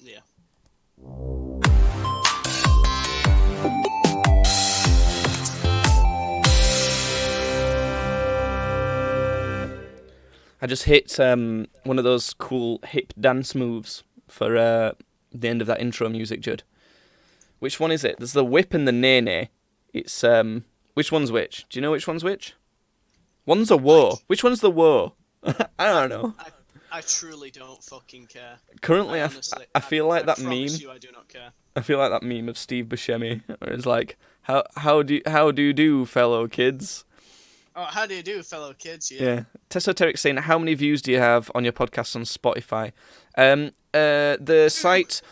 Yeah. I just hit one of those cool hip dance moves for the end of that intro music, Judd. Which one is it? There's the whip and the nay-nay. It's which one's which? Do you know which one's which? One's a woe. Like, Which one's the woe? I don't know. I truly don't fucking care. Currently, I honestly, I feel like I that promise meme. you, I do not care. I feel like that meme of Steve Buscemi, where it's like, how do you do, fellow kids? Oh, how do you do, fellow kids? Yeah. Yeah. Tessoteric saying, how many views do you have on your podcast on Spotify? The site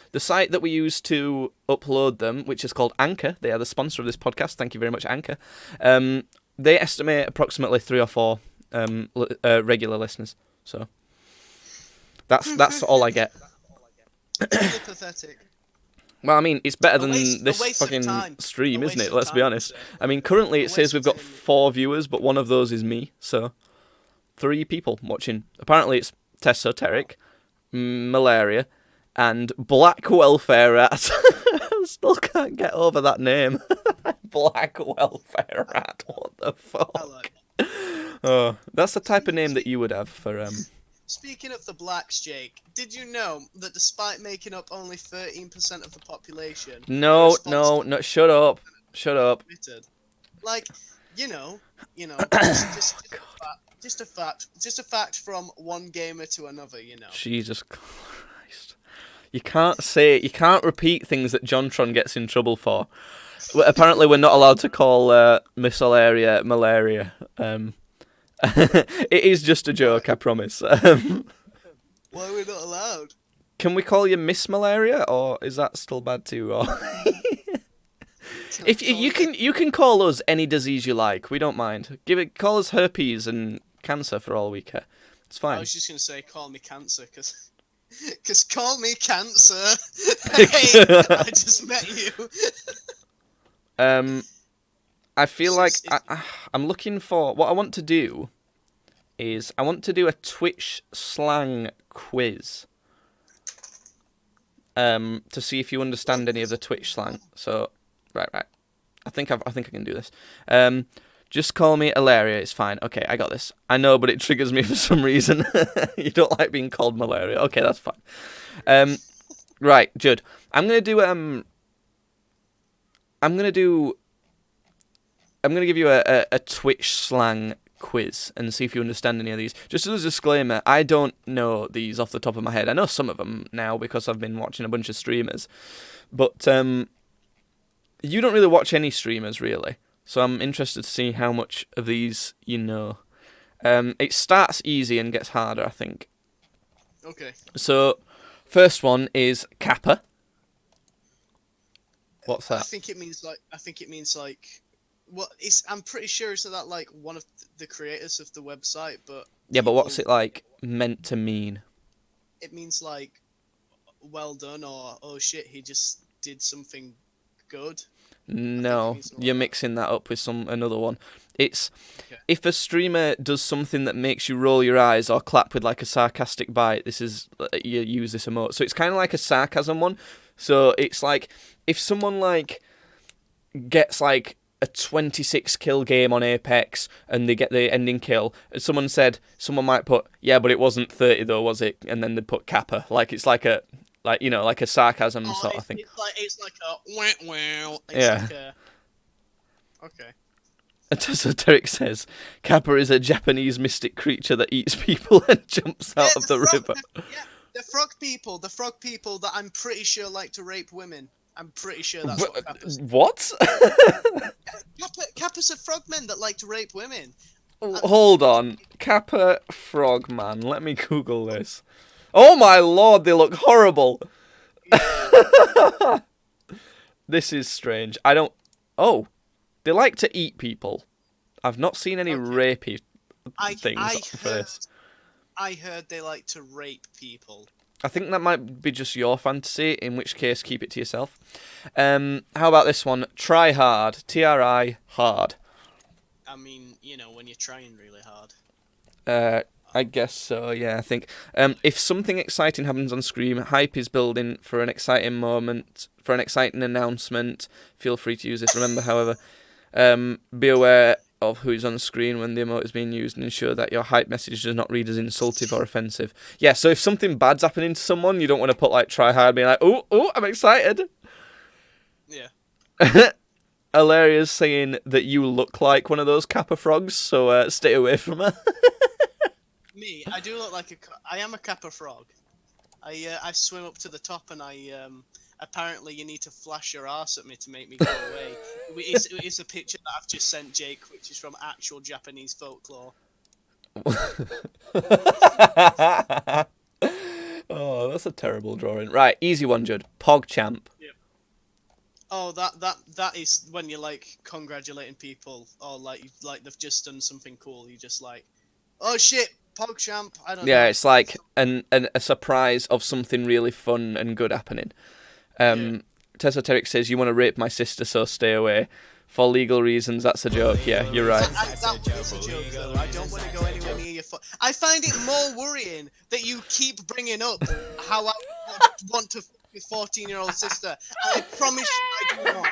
that we use to upload them, which is called Anchor, they are the sponsor of this podcast. Thank you very much, Anchor. They estimate approximately 3 or 4 regular listeners. So that's all I get. Really pathetic. Well, I mean, it's better A than waste this of fucking time. stream, A isn't it? waste of Let's be time, honest. I'd say. I mean, currently A it says waste we've of got time. 4 viewers, but one of those is me, so 3 people watching. Apparently it's Tessoteric, Malaria, and Black Welfare Rat. I still can't get over that name. Black Welfare Rat, what the I fuck? like. Oh, that's the type of name that you would have for... Speaking of the blacks, Jake, did you know that despite making up only 13% of the population, they're No, responsible shut up. Shut up. committed? Like, you know, just a fact from one gamer to another, you know. Jesus Christ. You can't repeat things that JonTron gets in trouble for. Well, apparently we're not allowed to call Misalaria malaria. It is just a joke, I promise. Why are we not allowed? Can we call you Miss Malaria, or is that still bad too? Or if you can call us any disease you like, we don't mind. Call us herpes and cancer for all we care. It's I fine. was just gonna say, call me cancer, cause call me cancer. Hey, I just met you. I feel like It's just- I'm looking for... What I want to do is I want to do a Twitch slang quiz to see if you understand any of the Twitch slang. So, right. I think I can do this. Just call me Ilaria, it's fine. Okay, I got this. I know, but it triggers me for some reason. You don't like being called malaria. Okay, that's fine. Right, Judd. I'm gonna give you a Twitch slang quiz and see if you understand any of these. Just as a disclaimer, I don't know these off the top of my head. I know some of them now because I've been watching a bunch of streamers. But you don't really watch any streamers, really. So I'm interested to see how much of these you know. It starts easy and gets harder, I think. Okay. So, first one is Kappa. What's that? I think it means like. Well, I'm pretty sure it's that like one of the creators of the website, but Yeah, but what's it like meant to mean? it means like well done or oh shit, he just did something good. No, means something you're like that. mixing that up with another one. It's Okay. if a streamer does something that makes you roll your eyes or clap with like a sarcastic bite. This is you use this emote, so it's kind of like a sarcasm one. So it's like if someone like gets like a 26 kill game on Apex and they get the ending kill, and someone might put, yeah, but it wasn't 30 though, was it? And then they'd put Kappa. Like it's like a sarcasm sort of thing. It's like a wow. It's Yeah. like a... Okay. So Derek says, Kappa is a Japanese mystic creature that eats people and jumps out of the river. The frog people that I'm pretty sure like to rape women. I'm pretty sure that's what Kappa's. What? Kappa's are frogmen that like to rape women. Hold on. Kappa frogman. Let me Google this. Oh my lord, they look horrible. This is strange. Oh, they like to eat people. I've not seen any rapey things for this. I heard they like to rape people. I think that might be just your fantasy, in which case keep it to yourself. How about this one? Try hard. T-R-I hard. I mean, when you're trying really hard. I guess so, yeah, I think. If something exciting happens on screen, hype is building for an exciting moment, for an exciting announcement. Feel free to use this. Remember, however, be aware of who's on screen when the emote is being used and ensure that your hype message does not read as insultive or offensive. Yeah, so if something bad's happening to someone, you don't want to put, like, try hard, being like, oh, I'm excited. Yeah. Alaria's saying that you look like one of those Kappa frogs, so stay away from her. Me, I do look like I am a Kappa frog. I swim up to the top and apparently you need to flash your ass at me to make me go away. It's a picture that I've just sent Jake, which is from actual Japanese folklore. Oh, that's a terrible drawing. Right, easy one, Judd. PogChamp. Yep. Oh, that is when you're like congratulating people, or like they've just done something cool. You just like, oh shit, PogChamp. I don't know. Yeah, it's like a surprise of something really fun and good happening. Tesoteric says, you want to rape my sister, so stay away. For legal reasons, that's a joke. Yeah, you're right. That is a joke, though. I don't want to go anywhere near your foot. I find it more worrying that you keep bringing up how I want to fuck your 14-year-old sister. And I promise you I do not.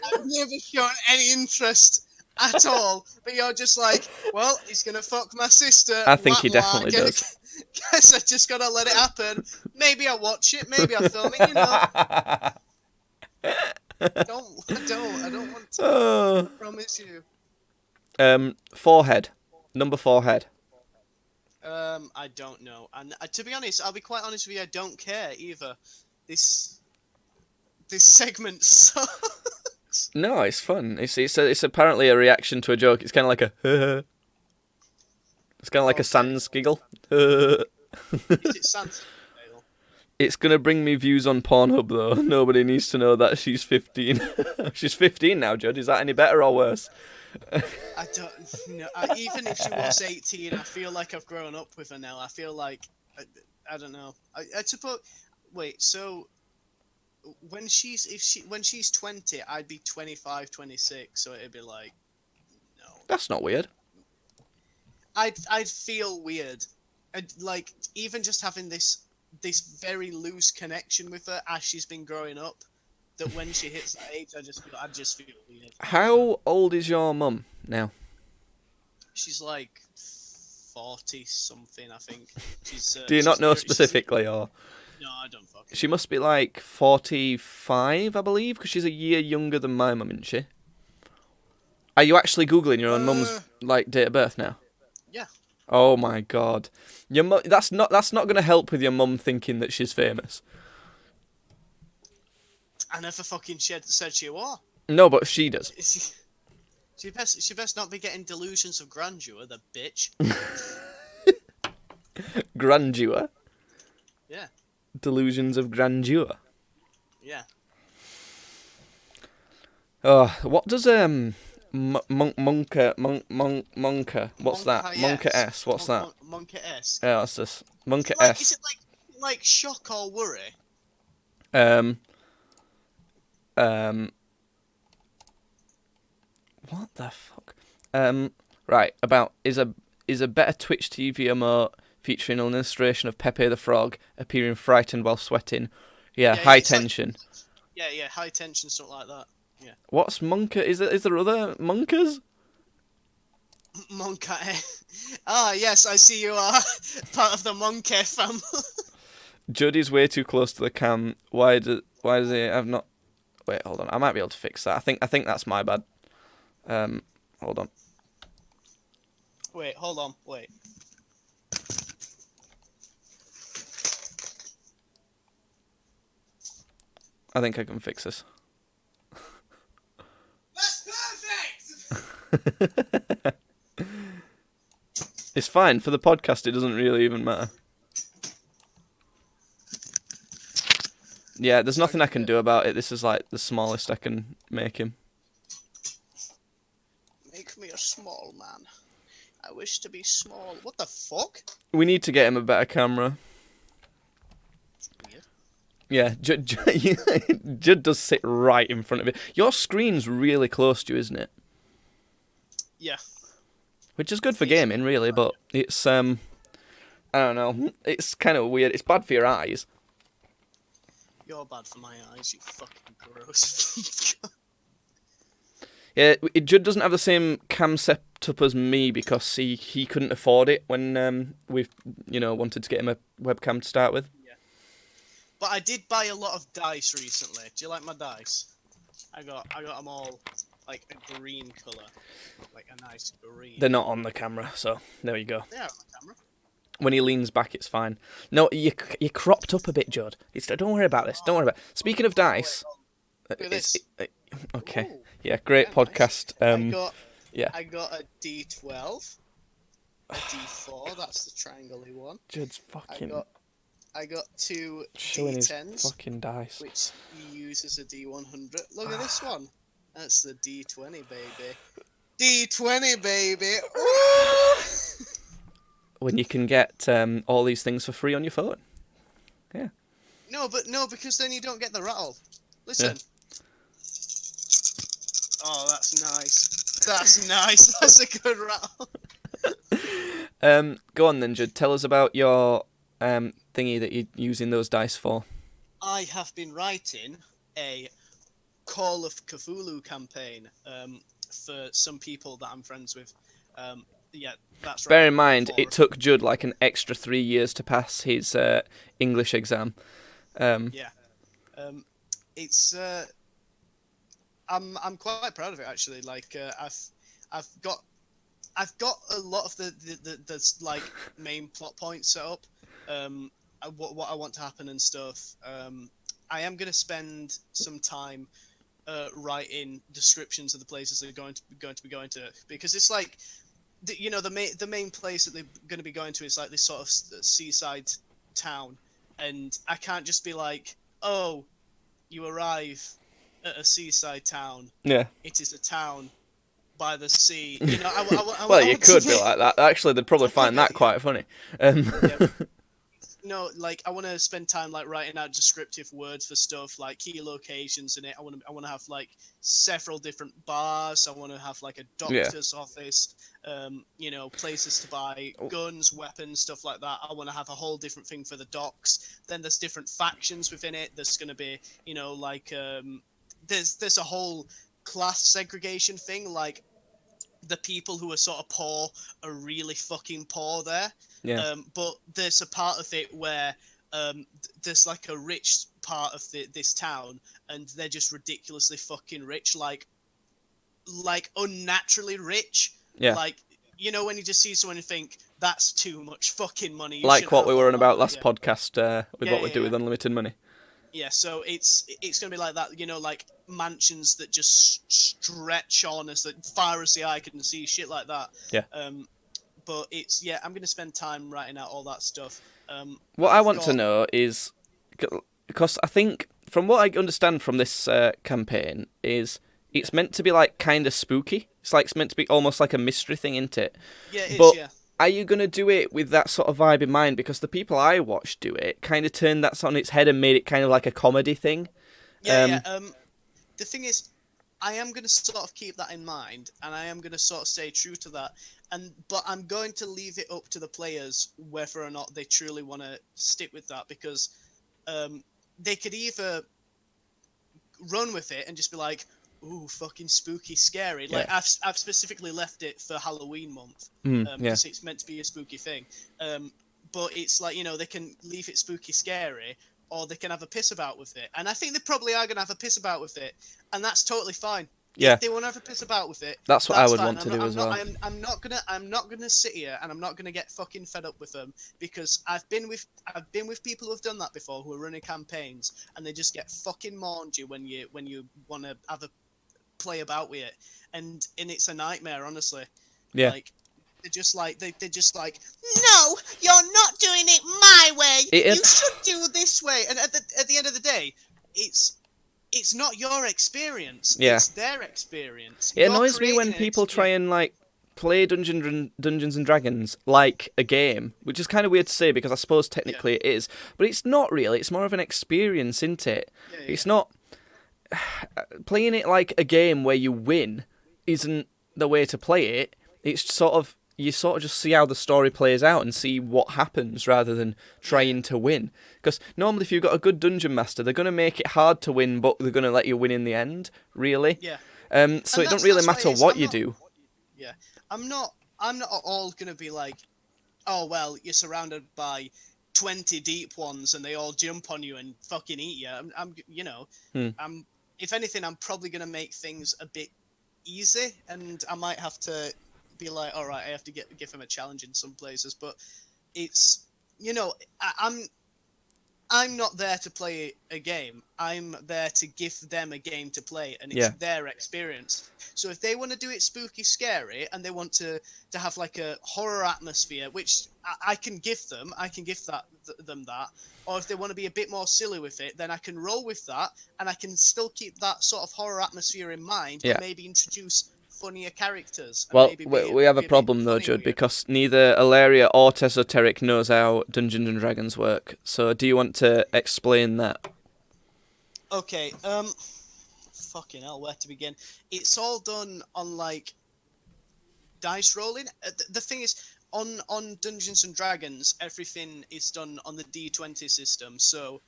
I've never shown any interest at all. But you're just like, well, he's going to fuck my sister. I think he definitely does. Guess I just got to let it happen. Maybe I'll watch it. Maybe I'll film it, you know. I don't want to. I promise you. Forehead. Number forehead. I don't know. And to be honest, I'll be quite honest with you, I don't care either. This segment sucks. No, it's fun. It's apparently a reaction to a joke. It's kind of like a it's kind of like a sans giggle. Is it sans? It's going to bring me views on Pornhub, though. Nobody needs to know that she's 15. She's 15 now, Judd. Is that any better or worse? I don't know. Even if she was 18, I feel like I've grown up with her now. I feel like... I don't know. I suppose... Wait, so... When she's 20, I'd be 25, 26, so it'd be like... No. That's not weird. I'd feel weird. Like, even just having this very loose connection with her as she's been growing up, that when she hits that age, I just feel weird. How old is your mum now? She's like 40 something, I think. Do you not know specifically, or? No, I don't fucking. She must be like 45, I believe, because she's a year younger than my mum, isn't she? Are you actually googling your own mum's like date of birth now? Yeah. Oh my god, that's not going to help with your mum thinking that she's famous. I never fucking said she was. No, but she does. She best not be getting delusions of grandeur, the bitch. Grandeur. Yeah. Delusions of grandeur. Yeah. Oh, what does Monka. What's that? Monka S. What's that? Monka S. Yeah, what's this? Monka S. Is it like shock or worry? What the fuck? Right. About is a better Twitch TV emote featuring an illustration of Pepe the Frog appearing frightened while sweating. Yeah, high tension. Like, yeah, high tension, something like that. Yeah. What's Monka? Is there other Monkas? Monka. Yes, I see you are part of the Monka family. Jodie's way too close to the cam. Why does he have not? Wait, hold on. I might be able to fix that. I think that's my bad. Hold on. Wait, hold on. Wait. I think I can fix this. That's perfect! It's fine. For the podcast, it doesn't really even matter. Yeah, there's nothing I can do about it. This is like the smallest I can make him. Make me a small man. I wish to be small. What the fuck? We need to get him a better camera. Weird. Yeah, Judd does sit right in front of it. Your screen's really close to you, isn't it? Yeah. Which is good for gaming, really, but it's I don't know. It's kind of weird. It's bad for your eyes. You're bad for my eyes, you fucking gross. Yeah, Judd doesn't have the same cam setup as me because he couldn't afford it when we wanted to get him a webcam to start with. Yeah. But I did buy a lot of dice recently. Do you like my dice? I got them all like a green colour, like a nice green. They're not on the camera, so there you go. They are on the camera. When he leans back, it's fine. No, you're cropped up a bit, Judd. Don't worry about this. Don't worry about it. Speaking of dice... Look at this. Okay. Ooh. Yeah, great Yeah, podcast. nice. I got a D12, a D4. That's the triangle-y one. Judd's fucking... I got 2 showing D10s, his fucking dice. which he uses a D100. Look at this one. That's the D20, baby. D20, baby. Ooh! When you can get all these things for free on your phone. Yeah. No, because then you don't get the rattle. Listen. Yeah. Oh, that's nice. That's nice. That's a good rattle. Go on then, Judd. Tell us about your thingy that you're using those dice for. I have been writing a Call of Cthulhu campaign for some people that I'm friends with. Yeah, that's right. Bear in mind, it took Judd like an extra 3 years to pass his English exam. Yeah. It's... I'm quite proud of it actually. Like I've got a lot of the like main plot points set up. What I want to happen and stuff. I am gonna spend some time writing descriptions of the places they're going to be going to, because it's like the main place that they're going to be going to is like this sort of seaside town, and I can't just be like, oh, you arrive at a seaside town. Yeah. It is a town by the sea. Well, you could be like that. Actually, they'd probably find that quite funny. Yeah. No, like I want to spend time like writing out descriptive words for stuff, like key locations in it. I want to have like several different bars. I want to have like a doctor's office. Places to buy guns, weapons, stuff like that. I want to have a whole different thing for the docks. Then there's different factions within it. There's going to be, there's a whole class segregation thing. Like the people who are sort of poor are really fucking poor there. Yeah. But there's a part of it where there's like a rich part of this town, and they're just ridiculously fucking rich, like unnaturally rich. Yeah. Like, when you just see someone and think, that's too much fucking money. Like what we were on about last podcast with what we do with unlimited money. Yeah, so it's going to be like that, like mansions that just stretch on as far as the eye can see, shit like that. Yeah. But I'm going to spend time writing out all that stuff. What I want to know is, because I think, from what I understand from this campaign, is it's meant to be like kind of spooky. It's meant to be almost like a mystery thing, isn't it? Yeah, it is, yeah. Are you going to do it with that sort of vibe in mind? Because the people I watched do it kind of turned that on its head and made it kind of like a comedy thing. Yeah. The thing is, I am going to sort of keep that in mind, and I am going to sort of stay true to that. But I'm going to leave it up to the players whether or not they truly want to stick with that, because they could either run with it and just be like, ooh, fucking spooky, scary. Like, I've specifically left it for Halloween month, because it's meant to be a spooky thing. But it's like, they can leave it spooky, scary, or they can have a piss about with it. And I think they probably are going to have a piss about with it, and that's totally fine. Yeah. If they want to have a piss about with it, that's what I would fine. want to do as well. I'm not gonna sit here and I'm not gonna get fucking fed up with them, because I've been with people who have done that before, who are running campaigns, and they just get fucking mauned you when you want to have a play about with it, and it's a nightmare, honestly. Yeah. Like, they're just like, no, you're not doing it my way. You should do it this way. And at the end of the day, it's not your experience. Yeah. It's their experience. It annoys me when people try and like play Dungeons and Dragons like a game, which is kind of weird to say because I suppose technically it is, but it's not really. It's more of an experience, isn't it? It's not playing it like a game where you win isn't the way to play it. It's sort of you sort of just see how the story plays out and see what happens rather than trying to win. Because normally if you've got a good dungeon master, they're going to make it hard to win, but they're going to let you win in the end, really. Yeah. So it don't really matter what you do. Yeah. I'm not at all going to be like, oh, well, you're surrounded by 20 deep ones and they all jump on you and fucking eat you. If anything, I'm probably going to make things a bit easy, and I might have to be like, all right, I have to give him a challenge in some places, but it's, I'm not there to play a game. I'm there to give them a game to play, and it's their experience. So if they want to do it spooky, scary, and they want to have like a horror atmosphere, which I can give them, them that. Or if they want to be a bit more silly with it, then I can roll with that, and I can still keep that sort of horror atmosphere in mind, but maybe introduce funnier characters. Well, we have a problem though, Judd, because neither Ilaria or Tesoteric knows how Dungeons and Dragons work. So do you want to explain that? Okay, fucking hell, where to begin? It's all done on, like, dice rolling. The thing is, on Dungeons and Dragons, everything is done on the D20 system. So,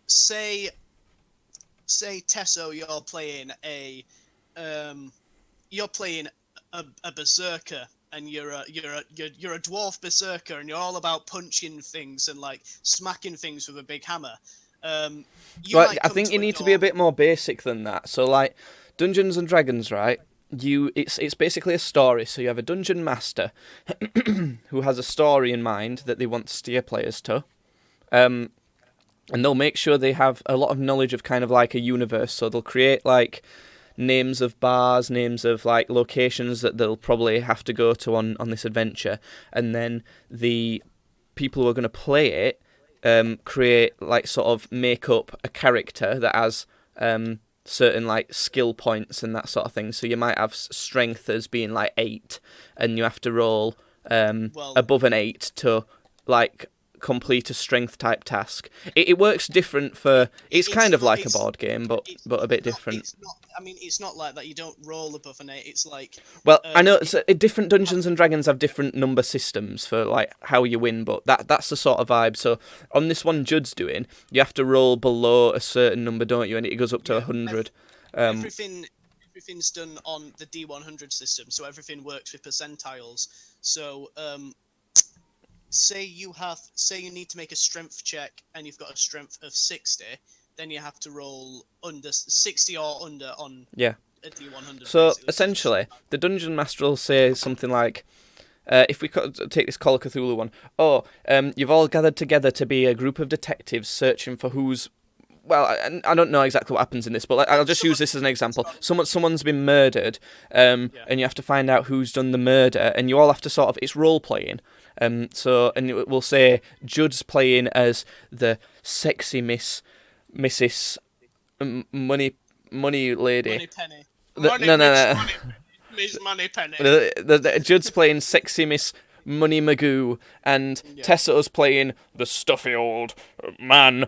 say Tesso, you're playing a berserker, and you're a dwarf berserker, and you're all about punching things and like smacking things with a big hammer. I think you need to be a bit more basic than that. So, like, Dungeons and Dragons, right? It's basically a story. So you have a dungeon master who has a story in mind that they want to steer players to, and they'll make sure they have a lot of knowledge of kind of like a universe. So they'll create like names of bars, names of like locations that they'll probably have to go to on this adventure, and then the people who are going to play it create like sort of make up a character that has certain like skill points and that sort of thing. So you might have strength as being like 8, and you have to roll above an 8 to like complete a strength type task. It works different for. It's kind of like a board game, but a bit different. It's not like that. You don't roll above an 8. It's like. Well, I know different Dungeons and Dragons have different number systems for like how you win, but that's the sort of vibe. So on this one Judd's doing, you have to roll below a certain number, don't you? And it goes up to 100. Everything's done on the D100 system, so everything works with percentiles. So say you need to make a strength check and you've got a strength of 60, then you have to roll under 60 or under on a D100. So basically. Essentially, the dungeon master will say something like, if we could take this Call of Cthulhu one, you've all gathered together to be a group of detectives searching for who's. Well, I don't know exactly what happens in this, but I'll just use this as an example. Someone's been murdered, and you have to find out who's done the murder, and you all have to sort of. It's role playing. And we'll say Judd's playing as the sexy Mrs. Money Lady. Money Penny. No. Miss Money Penny. Judd's playing sexy Miss Money Magoo, and Tessa's playing the stuffy old man,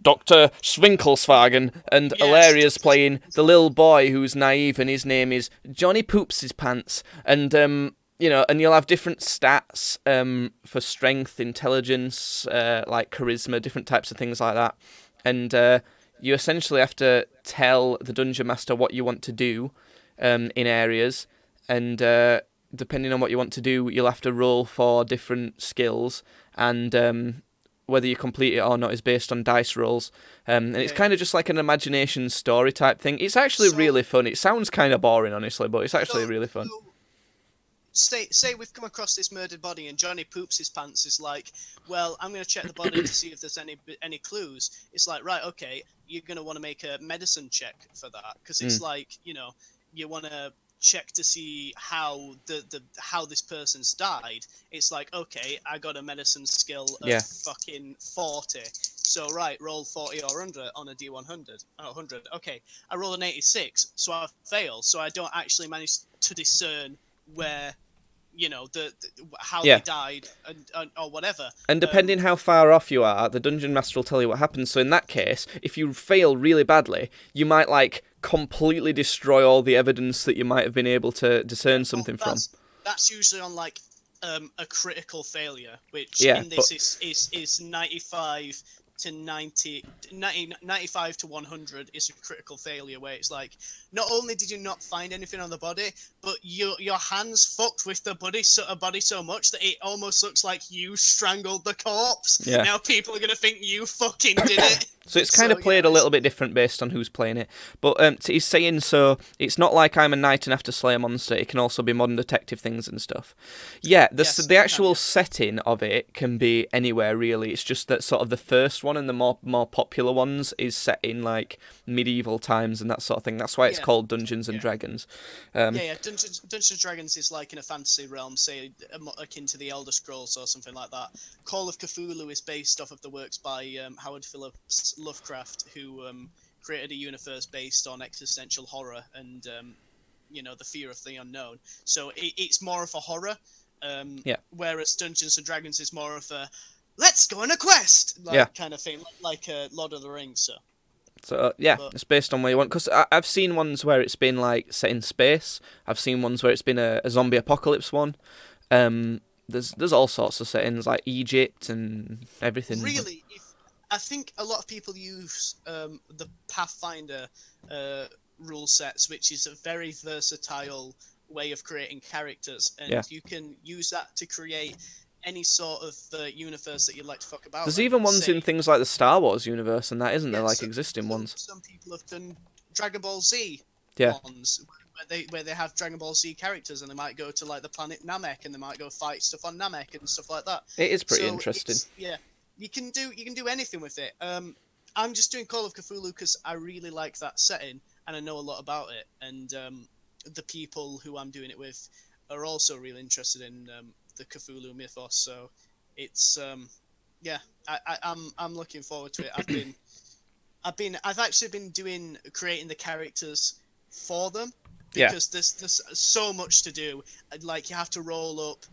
Dr. Swinkelswagen, and Ilaria's playing the little boy who's naive, and his name is Johnny Poops His Pants, and and you'll have different stats for strength, intelligence, like charisma, different types of things like that. And you essentially have to tell the dungeon master what you want to do in areas. And depending on what you want to do, you'll have to roll for different skills. And whether you complete it or not is based on dice rolls. And it's kind of just like an imagination story type thing. It's actually really fun. It sounds kind of boring, honestly, but it's actually really fun. Say we've come across this murdered body and Johnny Poops His Pants is like, well, I'm going to check the body to see if there's any clues. It's like, right, okay, you're going to want to make a medicine check for that, because it's like, you want to check to see how how this person's died. It's like, okay, I got a medicine skill of fucking 40. So right, roll 40 or 100 on a D100. 100. Okay, I roll an 86, so I fail. So I don't actually manage to discern where how they died or whatever. And depending how far off you are, the dungeon master will tell you what happens. So in that case, if you fail really badly, you might like completely destroy all the evidence that you might have been able to discern something from. that's usually on like a critical failure, which Yeah, in but this is 95 to 95 to 100 is a critical failure, where it's like, not only did you not find anything on the body, but your hands fucked with the body so much that it almost looks like you strangled the corpse. yeah. Now people are gonna think you fucking did it. So it's kind of played a little bit different based on who's playing it. But he's saying, so it's not like I'm a knight and have to slay a monster. It can also be modern detective things and stuff. Yeah, the actual setting of it can be anywhere, really. It's just that sort of the first one and the more popular ones is set in like medieval times and that sort of thing. That's why it's called Dungeons and Dragons. Dungeons and Dragons is like in a fantasy realm, say akin to the Elder Scrolls or something like that. Call of Cthulhu is based off of the works by Howard Phillips Lovecraft, who created a universe based on existential horror and the fear of the unknown. So it's more of a horror, whereas Dungeons and Dragons is more of a let's go on a quest kind of thing, like Lord of the Rings. So it's based on where you want. Because I've seen ones where it's been like set in space. I've seen ones where it's been a zombie apocalypse one. There's all sorts of settings like Egypt and everything. Really, I think a lot of people use the Pathfinder rule sets, which is a very versatile way of creating characters, and you can use that to create any sort of universe that you'd like to fuck about. There's even ones in things like the Star Wars universe and that, isn't there? Like existing ones. Some people have done Dragon Ball Z ones where they have Dragon Ball Z characters, and they might go to like the planet Namek, and they might go fight stuff on Namek and stuff like that. It is pretty interesting. You can do anything with it. I'm just doing Call of Cthulhu because I really like that setting and I know a lot about it, and the people who I'm doing it with are also really interested in the Cthulhu mythos. So it's I'm looking forward to it. I've actually been creating the characters for them because there's so much to do. Like you have to roll up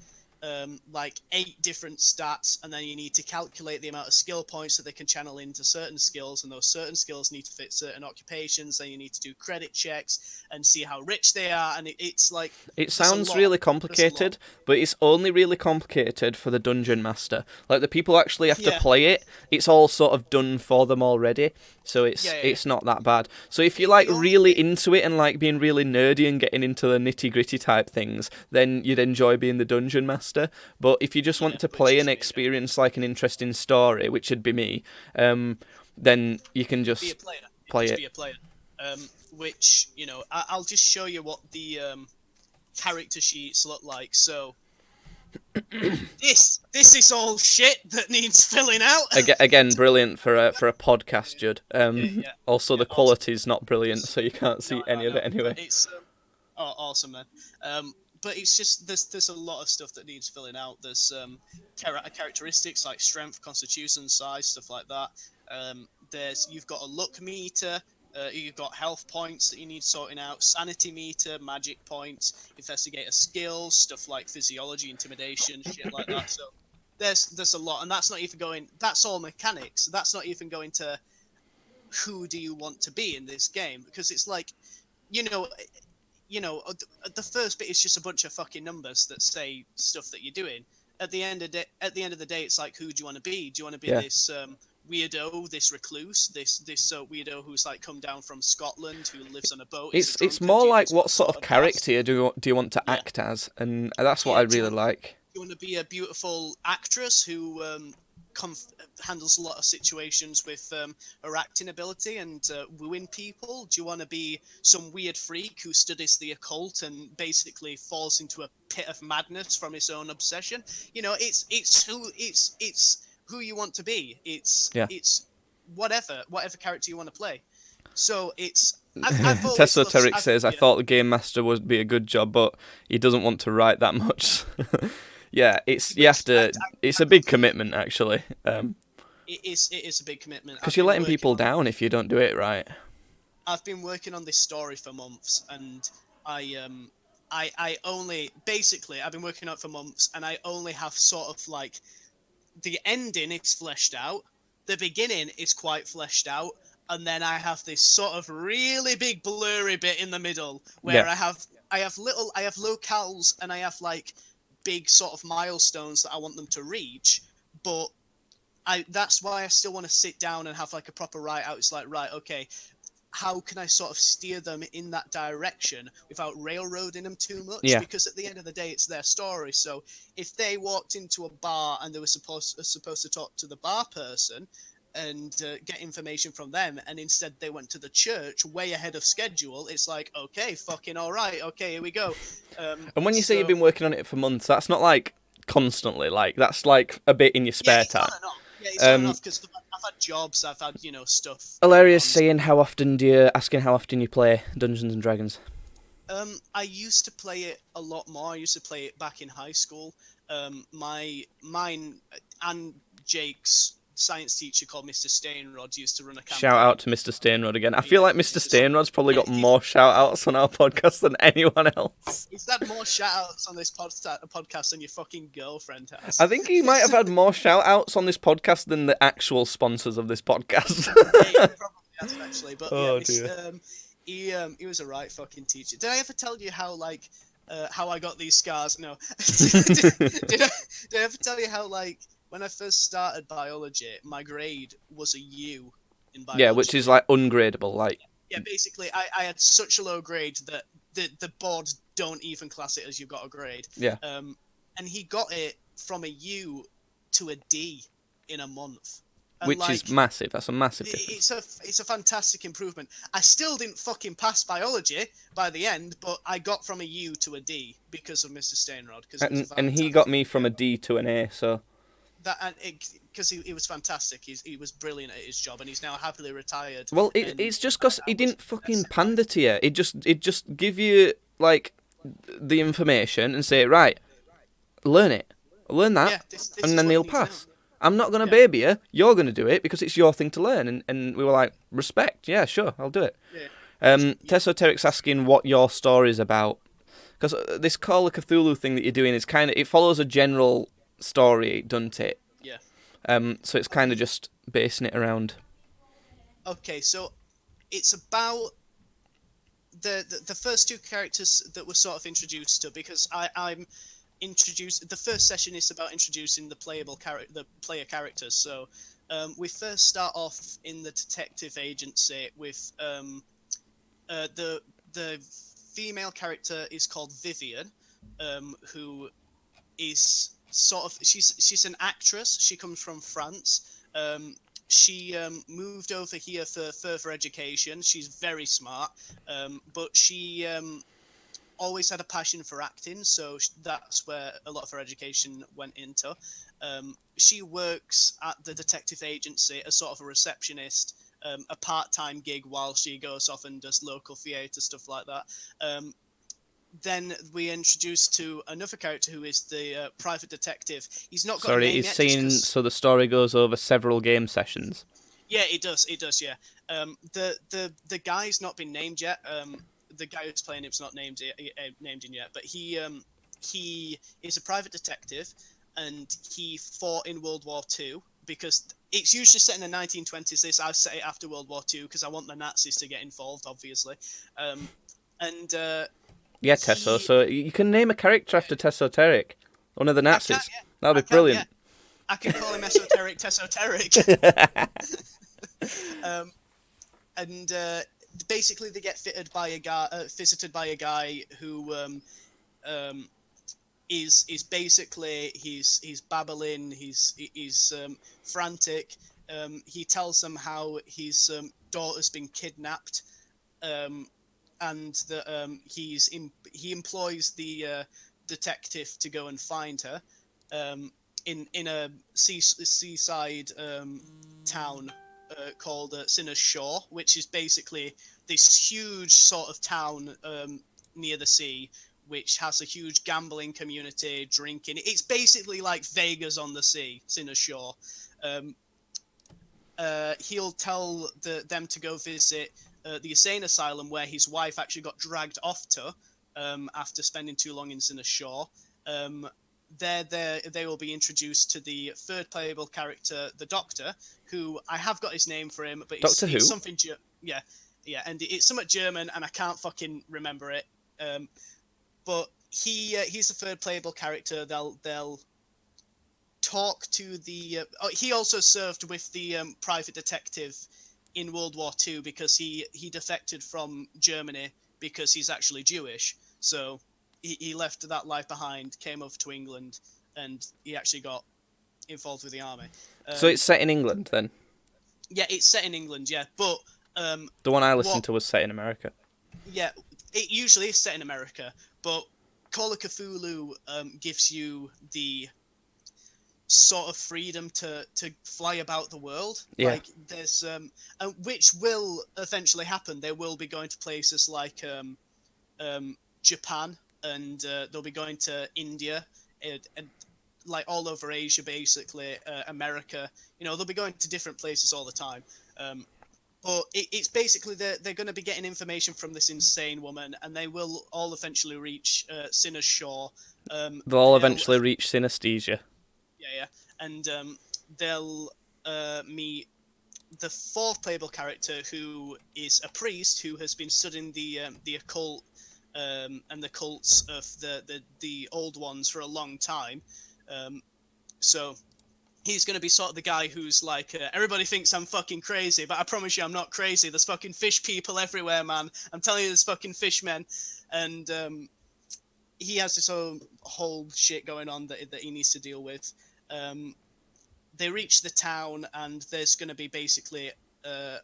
like 8 different stats, and then you need to calculate the amount of skill points that they can channel into certain skills, and those certain skills need to fit certain occupations. Then you need to do credit checks and see how rich they are, and it's like it sounds really complicated, but it's only really complicated for the dungeon master. Like the people who actually have to play it, it's all sort of done for them already, so it's not that bad. So if you're like really into it and like being really nerdy and getting into the nitty gritty type things, then you'd enjoy being the dungeon master. But if you just want to play and experience like an interesting story, which would be me, then you can just play it. Be a player. Which I'll just show you what the character sheets look like. So this is all shit that needs filling out. Again, brilliant for a podcast, Judd. Also, the quality's not brilliant, so you can't see any of it anyway. It's awesome, man. But it's just there's a lot of stuff that needs filling out. There's characteristics like strength, constitution, size, stuff like that. You've got a luck meter. You've got health points that you need sorting out, sanity meter, magic points, investigator skills, stuff like physiology, intimidation, shit like that. So there's a lot, and that's not even going. That's all mechanics. That's not even going to who do you want to be in this game, because it's like, the first bit is just a bunch of fucking numbers that say stuff that you're doing. At the end of the day, it's like, who do you want to be? Do you want to be this weirdo, this recluse, this weirdo who's like come down from Scotland, who lives on a boat? It's more like what sort of character do you want to act as, and that's what I really like. Do you want to be a beautiful actress who handles a lot of situations with her acting ability and wooing people? Do you want to be some weird freak who studies the occult and basically falls into a pit of madness from his own obsession? It's who you want to be. It's whatever character you want to play. So it's Tesoteric says, I thought the game master would be a good job, but he doesn't want to write that much. Yeah, it's a big commitment, actually. It is a big commitment. Because you're letting people down if you don't do it right. I've been working on this story for months, and I only basically I've been working on it for months, and I only have sort of like the ending is fleshed out, the beginning is quite fleshed out, and then I have this sort of really big blurry bit in the middle where I have I have locales, and I have like big sort of milestones that I want them to reach, but that's why I still want to sit down and have like a proper write out. It's like, right, okay, how can I sort of steer them in that direction without railroading them too much? Yeah. Because at the end of the day, it's their story. So if they walked into a bar and they were supposed to talk to the bar person and get information from them, and instead they went to the church way ahead of schedule, it's like, okay, fucking all right, okay, here we go. And when you say you've been working on it for months, that's not like constantly. Like that's like a bit in your spare time. On and off. Yeah, it's on and off because I've had jobs, I've had stuff. Hilarious saying asking how often you play Dungeons and Dragons. I used to play it a lot more. I used to play it back in high school. Mine and Jake's science teacher called Mr. Stainrod used to run a campaign. Shout out to Mr. Stainrod again. I feel like Mr. Stainrod's probably got more shout outs on our podcast than anyone else. He's had more shout outs on this podcast than your fucking girlfriend has. I think he might have had more shout outs on this podcast than the actual sponsors of this podcast. Yeah, he probably has actually. But he was a right fucking teacher. Did I ever tell you how how I got these scars? No. did I ever tell you how when I first started biology, my grade was a U in biology. Yeah, which is like ungradable. Like yeah, basically, I had such a low grade that the board don't even class it as you've got a grade. Yeah. And he got it from a U to a D in a month. And which is massive. That's a massive difference. It's a fantastic improvement. I still didn't fucking pass biology by the end, but I got from a U to a D because of Mr. Stainrod. And he got me from a D to an A, so... Because he was fantastic. He was brilliant at his job, and he's now happily retired. Well, it's just because he didn't fucking pander to you. It just give you, like, the information and say, right, learn it. Learn that, yeah, this and then they'll pass. I'm not going to baby you. You're going to do it because it's your thing to learn. And we were like, respect. Yeah, sure, I'll do it. Yeah. Tessoteric's asking what your story's about. Because this Call of Cthulhu thing that you're doing is it follows a general story, doesn't it? Yeah. So it's kind of just basing it around. Okay, so it's about the first two characters that were sort of introduced to, because I'm introduced. The first session is about introducing the player characters. So we first start off in the detective agency with the female character is called Vivian, who is sort of she's an actress. She comes from France. She moved over here for further education. She's very smart, but she always had a passion for acting, so that's where a lot of her education went into. She works at the detective agency as sort of a receptionist, a part-time gig while she goes off and does local theatre, stuff like that. Then we introduced to another character who is the private detective. He's not got a name yet. Saying so the story goes over several game sessions. Yeah, it does. Yeah. The guy's not been named yet. The guy who's playing him's not named in yet, but he is a private detective, and he fought in World War II, because it's usually set in the 1920s. This I've set it after World War II because I want the Nazis to get involved, obviously. Yeah, Tesso. So you can name a character after Tessoteric, one of the Nazis. That'd be brilliant. Yeah. I can call him Esoteric Tessoteric. Basically, they get visited by a guy who is basically he's babbling, he's frantic. He tells them how his daughter's been kidnapped, and that he employs the detective to go and find her in a seaside town called Sinner's Shore, which is basically this huge sort of town near the sea, which has a huge gambling community, drinking. It's basically like Vegas on the sea, Sinner's Shore. He'll tell them to go visit the insane asylum where his wife actually got dragged off to after spending too long in Sinner's Shore. They will be introduced to the third playable character, the Doctor, who I have got his name for him, but it's something. Yeah, and it's somewhat German, and I can't fucking remember it. but he's the third playable character. They'll talk to the. He also served with the private detective in World War II because he defected from Germany because he's actually Jewish. So he left that life behind, came over to England, and he actually got involved with the army. So it's set in England then? Yeah, it's set in England, yeah. But the one I listened to was set in America. Yeah, it usually is set in America, but Call of Cthulhu gives you the sort of freedom to fly about the world. Yeah. Like there's which will eventually happen. They will be going to places like Japan, and they'll be going to India, and like all over Asia, basically, America. They'll be going to different places all the time. But it's basically they're going to be getting information from this insane woman, and they will all eventually reach Sinner's Shore. They'll all eventually reach synesthesia. Yeah. And they'll meet the fourth playable character, who is a priest who has been studying the occult and the cults of the old ones for a long time. So he's going to be sort of the guy who's like, everybody thinks I'm fucking crazy, but I promise you I'm not crazy. There's fucking fish people everywhere, man. I'm telling you, there's fucking fishmen. And he has this whole shit going on that he needs to deal with. They reach the town, and there's going to be basically... I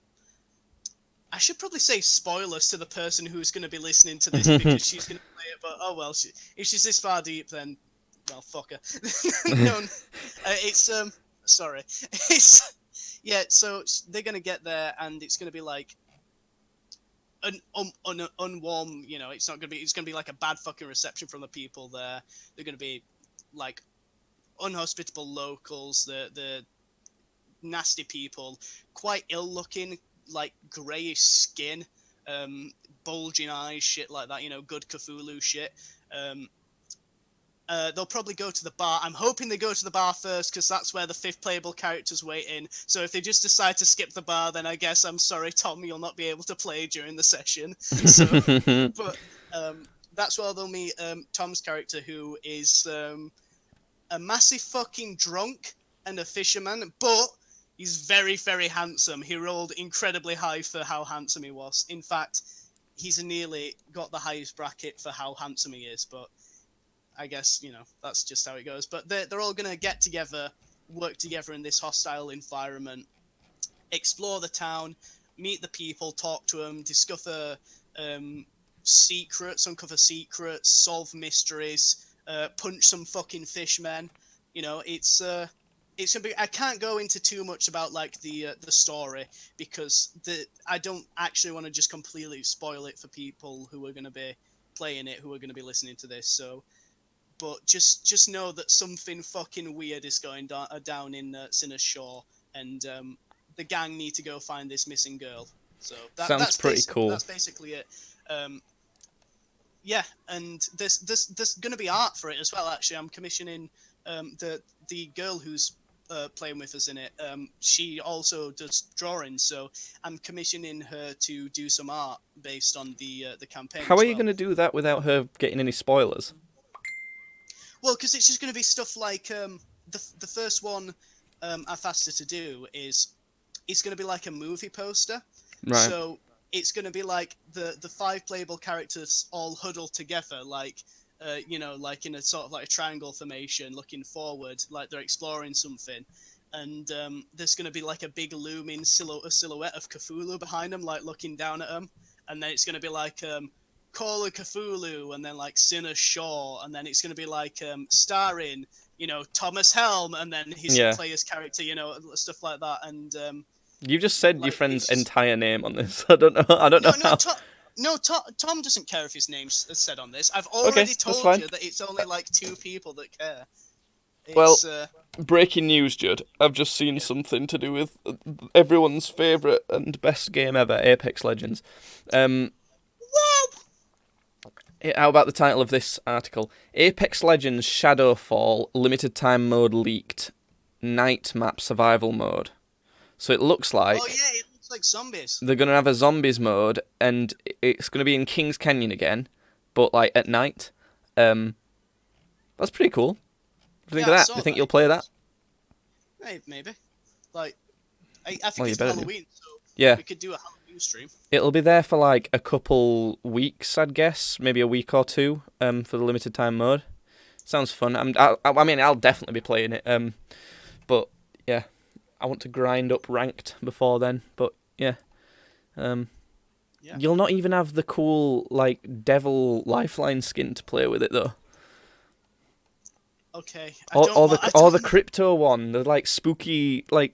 should probably say spoilers to the person who's going to be listening to this, because she's going to play it, but oh well, if she's this far deep, then... Well, fuck her. It's sorry. So they're gonna get there, and it's gonna be like an unwarm. It's not gonna be. It's gonna be like a bad fucking reception from the people there. They're gonna be like unhospitable locals. The nasty people, quite ill looking, like greyish skin, bulging eyes, shit like that. Good Cthulhu shit. They'll probably go to the bar. I'm hoping they go to the bar first, because that's where the fifth playable character's waiting. So if they just decide to skip the bar, then I guess I'm sorry, Tom, you'll not be able to play during the session. But that's where they'll meet Tom's character, who is a massive fucking drunk and a fisherman, but he's very, very handsome. He rolled incredibly high for how handsome he was. In fact, he's nearly got the highest bracket for how handsome he is, but... I guess, that's just how it goes. But they're all going to get together, work together in this hostile environment, explore the town, meet the people, talk to them, discover secrets, uncover secrets, solve mysteries, punch some fucking fishmen. It's going to be... I can't go into too much about, like, the story, because I don't actually want to just completely spoil it for people who are going to be playing it, who are going to be listening to this, so... But just know that something fucking weird is going down in Sinner's Shore, and the gang need to go find this missing girl. So that's pretty cool. That's basically it. Yeah, and there's going to be art for it as well. Actually, I'm commissioning the girl who's playing with us in it. She also does drawings, so I'm commissioning her to do some art based on the campaign. How are you going to do that without her getting any spoilers? Well, because it's just going to be stuff like the first one I've asked her to do is it's going to be like a movie poster. Right. So it's going to be like the five playable characters all huddled together, like like in a sort of like a triangle formation, looking forward, like they're exploring something. And there's going to be like a big looming silhouette of Cthulhu behind them, like looking down at them. And then it's going to be like Call of Cthulhu, and then like Sinner's Shore, and then it's going to be like starring, Thomas Helm, and then his player's character, stuff like that. And you just said your friend's entire name on this. I don't know. Tom doesn't care if his name's said on this. I've already told you that it's only like two people that care. Breaking news, Judd. I've just seen something to do with everyone's favourite and best game ever, Apex Legends. How about the title of this article? Apex Legends Shadowfall Limited Time Mode leaked. Night Map Survival Mode. So it looks like... Oh yeah, it looks like zombies. They're going to have a zombies mode, and it's going to be in Kings Canyon again, but like at night. That's pretty cool. What do you think Yeah, I of that? saw Do you think that. you'll play that? Maybe. Like, I think Well, you it's better do. Halloween, so Yeah. we could do a Halloween stream. It'll be there for like a couple weeks, I'd guess, maybe a week or two, for the limited time mode. Sounds fun. I mean, I'll definitely be playing it. But yeah, I want to grind up ranked before then. But yeah, Yeah. You'll not even have the cool like devil lifeline skin to play with it though. Okay. Or the crypto one, the like spooky like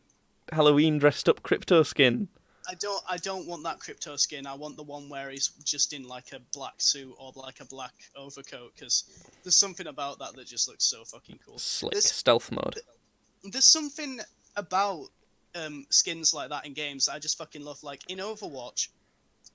Halloween dressed up crypto skin. I don't want that crypto skin. I want the one where he's just in like a black suit or like a black overcoat, because there's something about that just looks so fucking cool. Slick stealth mode. There's something about skins like that in games that I just fucking love. Like in Overwatch,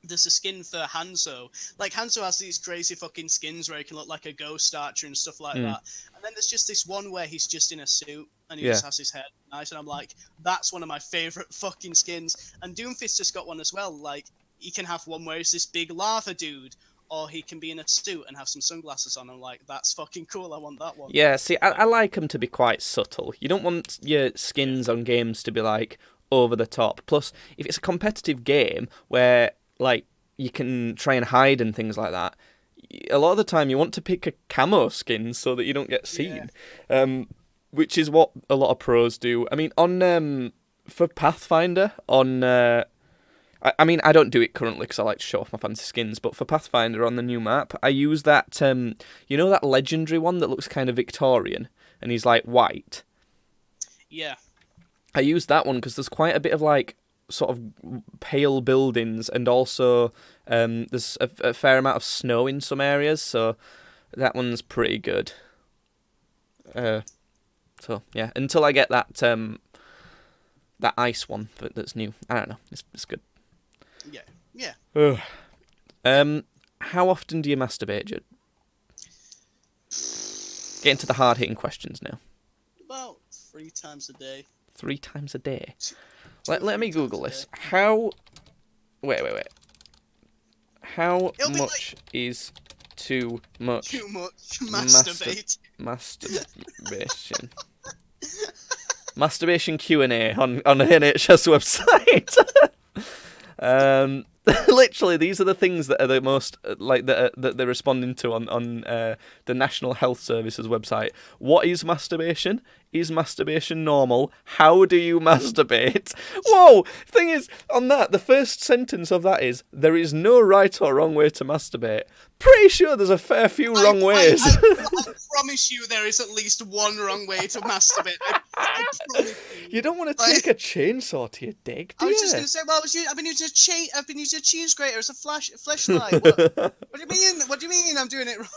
there's a skin for Hanzo. Like Hanzo has these crazy fucking skins where he can look like a ghost archer and stuff like that. And then there's just this one where he's just in a suit and he just has his hair nice, and I'm like, that's one of my favorite fucking skins. And Doomfist has got one as well. Like he can have one where he's this big lava dude, or he can be in a suit and have some sunglasses on. I'm like, that's fucking cool. I want that one. Yeah, see, I like them to be quite subtle. You don't want your skins on games to be like over the top. Plus, if it's a competitive game where like you can try and hide and things like that, a lot of the time you want to pick a camo skin so that you don't get seen. Which is what a lot of pros do. I mean, on for Pathfinder, on I mean, I don't do it currently because I like to show off my fancy skins. But for Pathfinder on the new map, I use that you know that legendary one that looks kind of Victorian and he's like white. Yeah. I use that one because there's quite a bit of like sort of pale buildings, and also there's a fair amount of snow in some areas, so that one's pretty good. So yeah, until I get that that ice one that's new, I don't know. It's good. Yeah. How often do you masturbate, Judd? Get into the hard hitting questions now. About 3 times a day. 3 times a day. Two or Let me three Google times this. How? Wait. How It'll be much is too much? Too much masturbate. Masturbation. Masturbation Q&A on the NHS website. Literally, these are the things that are the most like that they're responding to on the National Health Service's website. What is masturbation? Is masturbation normal? How do you masturbate? Whoa! Thing is, on that, the first sentence of that is, there is no right or wrong way to masturbate. Pretty sure there's a fair few wrong ways. I promise you there is at least one wrong way to masturbate. I promise you. You don't want to take a chainsaw to your dick, do I was you? just going to say, well, I've been using a cheese grater as a fleshlight. What do you mean? What do you mean I'm doing it wrong?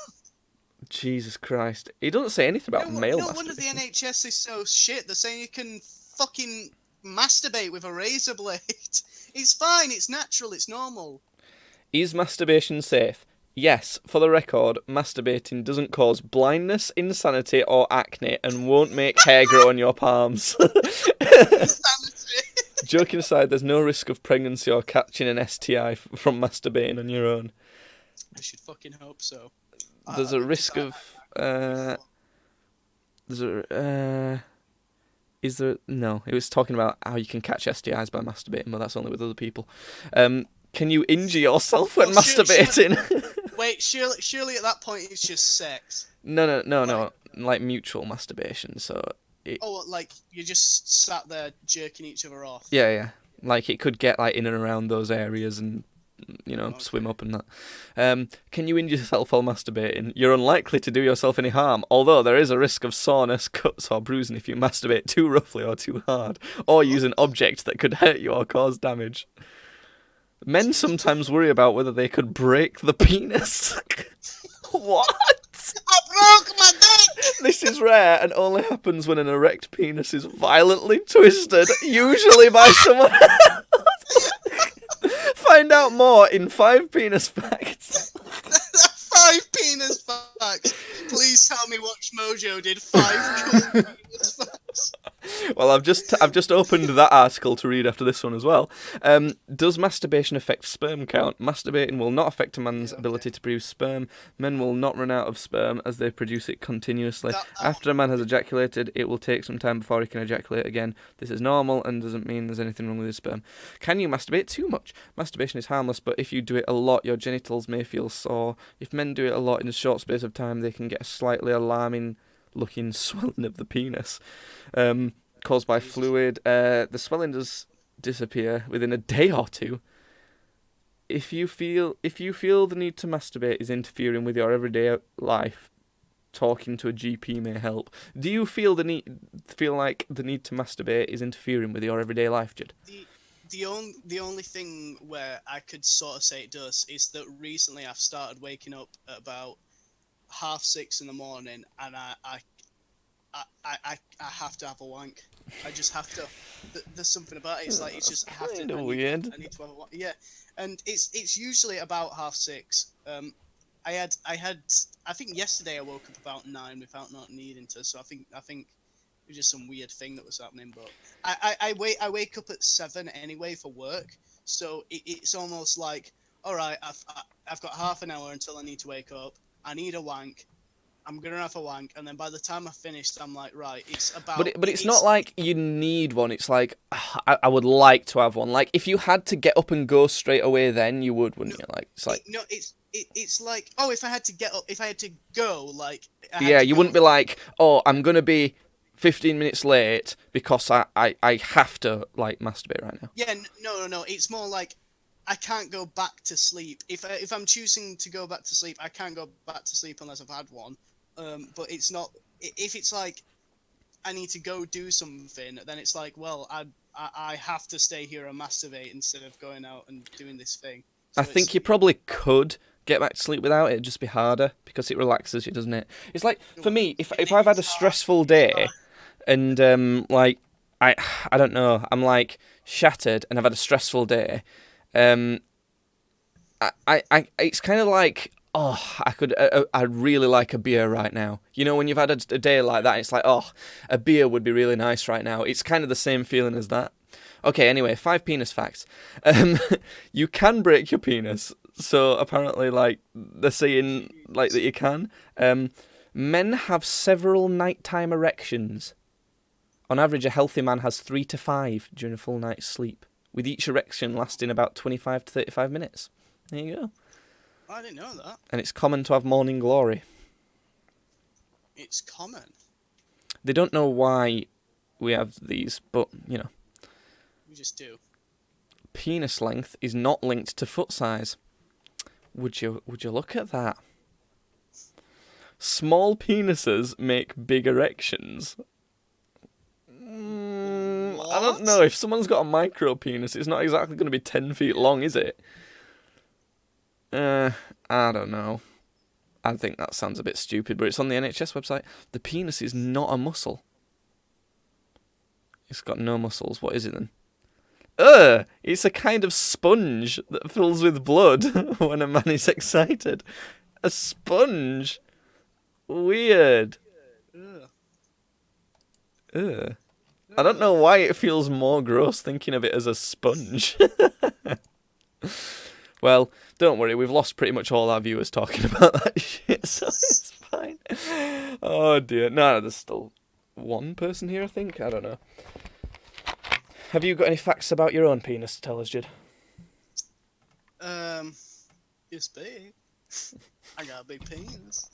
Jesus Christ. He doesn't say anything about male No wonder the masturbation. NHS is so shit. They're saying you can fucking masturbate with a razor blade. It's fine. It's natural. It's normal. Is masturbation safe? Yes, for the record, masturbating doesn't cause blindness, insanity, or acne, and won't make hair grow on your palms. Joking aside, there's no risk of pregnancy or catching an STI from masturbating on your own. I should fucking hope so. There's a risk of... Is there... No, it was talking about how you can catch STIs by masturbating, but that's only with other people. Can you injure yourself when masturbating? Wait, surely at that point it's just sex. No. Like mutual masturbation, so... like you just sat there jerking each other off. Yeah. Like it could get like in and around those areas and, swim up and that. Can you injure yourself while masturbating? You're unlikely to do yourself any harm, although there is a risk of soreness, cuts or bruising if you masturbate too roughly or too hard, or use an object that could hurt you or cause damage. Men sometimes worry about whether they could break the penis. What? I broke my dick! This is rare and only happens when an erect penis is violently twisted, usually by someone else. Find out more in 5 penis facts. 5 penis facts. Please tell me Watch Mojo did 5 cool penis facts. Well, I've just opened that article to read after this one as well. Does masturbation affect sperm count? Masturbating will not affect a man's ability to produce sperm. Men will not run out of sperm as they produce it continuously. After a man has ejaculated, it will take some time before he can ejaculate again. This is normal and doesn't mean there's anything wrong with his sperm. Can you masturbate too much? Masturbation is harmless, but if you do it a lot, your genitals may feel sore. If men do it a lot in a short space of time, they can get a slightly alarming looking swelling of the penis caused by fluid. The swelling does disappear within a day or two. If you feel the need to masturbate is interfering with your everyday life, talking to a GP may help. Do you feel like the need to masturbate is interfering with your everyday life, Judd? The only thing where I could sort of say it does is that recently I've started waking up at about 6:30 in the morning, and I have to have a wank. I just have to. There's something about it. It's like it's just I have to. Weird. I need to have a wank. Yeah, and it's usually about 6:30. I think yesterday I woke up about 9 without not needing to. So I think it was just some weird thing that was happening. But I wake up at 7 anyway for work. So it's almost like, all right, I've got half an hour until I need to wake up. I need a wank. I'm gonna have a wank, and then by the time I've finished, I'm like, right, it's about. But it's not like you need one. It's like I would like to have one. Like if you had to get up and go straight away, then you would, wouldn't you? Like it's like it's like, oh, if I had to get up, if I had to go, like you wouldn't be like, oh, I'm gonna be 15 minutes late because I have to like masturbate right now. Yeah, no. It's more like I can't go back to sleep. If I'm choosing to go back to sleep, I can't go back to sleep unless I've had one. But it's not. If it's like I need to go do something, then it's like, well, I have to stay here and masturbate instead of going out and doing this thing. So I think you probably could get back to sleep without it. It'd just be harder because it relaxes you, doesn't it? It's like for me, if I've had a stressful day and like I don't know, I'm like shattered and I've had a stressful day. It's kind of like, oh, I'd really like a beer right now. You know, when you've had a day like that, it's like, oh, a beer would be really nice right now. It's kind of the same feeling as that. Okay, anyway, 5 penis facts. You can break your penis. So apparently, like, they're saying, like, that you can. Men have several nighttime erections. On average, a healthy man has 3 to 5 during a full night's sleep, with each erection lasting about 25 to 35 minutes. There you go. I didn't know that. And it's common to have morning glory. It's common? They don't know why we have these, but, you know. We just do. Penis length is not linked to foot size. Would you look at that? Small penises make big erections. I don't know. If someone's got a micro penis, it's not exactly going to be 10 feet long, is it? I don't know. I think that sounds a bit stupid, but it's on the NHS website. The penis is not a muscle. It's got no muscles. What is it then? It's a kind of sponge that fills with blood when a man is excited. A sponge? Weird. Ugh. I don't know why it feels more gross thinking of it as a sponge. Well, don't worry, we've lost pretty much all our viewers talking about that shit, so it's fine. Oh dear. No, there's still one person here, I think. I don't know. Have you got any facts about your own penis to tell us, Judd? It's big. I got a big penis.